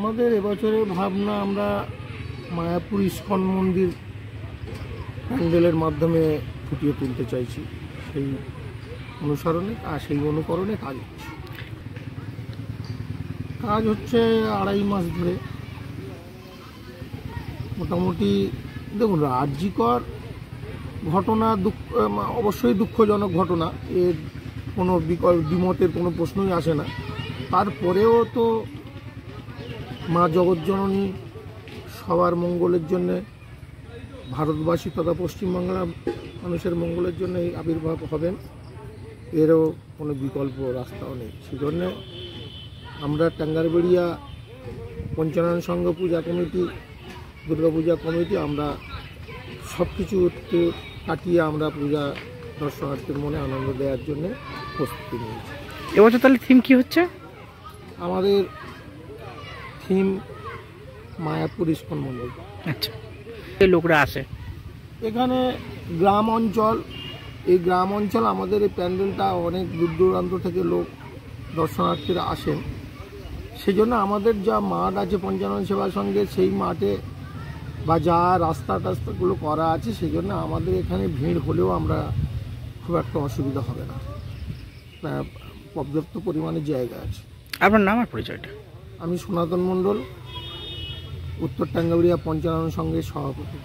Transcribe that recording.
আমাদের এবছরের ভাবনা আমরা মায়াপুর ইস্কন মন্দির প্যান্ডেলের মাধ্যমে ফুটিয়ে তুলতে চাইছি। সেই অনুসরণে আর সেই অনুকরণে কাজ হচ্ছে 2.5 মাস ধরে। মোটামুটি দেখুন, রাজ্যিকর ঘটনা অবশ্যই দুঃখজনক ঘটনা, এর কোনো দ্বিমতের কোনো প্রশ্নই আসে না। তারপরেও তো মা জগৎজননী সবার মঙ্গলের জন্যে, ভারতবাসী তথা পশ্চিমবাংলার মানুষের মঙ্গলের জন্য এই আবির্ভাব হবেন, এরও কোনো বিকল্প রাস্তাও নেই। সেজন্যে আমরা টাঙ্গারবেড়িয়া পঞ্চানন সংঘ পূজা কমিটি, দুর্গাপূজা কমিটি, আমরা সব কিছু কাটিয়ে আমরা পূজা দর্শনার্থীর মনে আনন্দ দেওয়ার জন্য প্রস্তুতি নিয়েছি। এবছর তাহলে থিম কি হচ্ছে? আমাদের থিম মায়াপুর ইস্কন মন্দির। আচ্ছা, এই লোকরা আসে এখানে গ্রাম অঞ্চল, এই গ্রাম অঞ্চল আমাদের এই প্যান্ডেলটা অনেক দূর দূরান্ত থেকে লোক দর্শনার্থীরা আসেন। সেই জন্য আমাদের যা মাঠ আছে পঞ্চানন সেবা সঙ্গে, সেই মাঠে বা যা রাস্তাগুলো করা আছে, সেই জন্য আমাদের এখানে ভিড় হলেও আমরা খুব একটা অসুবিধা হবে না, পর্যাপ্ত পরিমাণে জায়গা আছে। আপনার নাম আর পরিচয়টা? আমি সনাতন মণ্ডল, উত্তর টাঙ্গাবেড়িয়া পঞ্চানন সংঘের সভাপতি।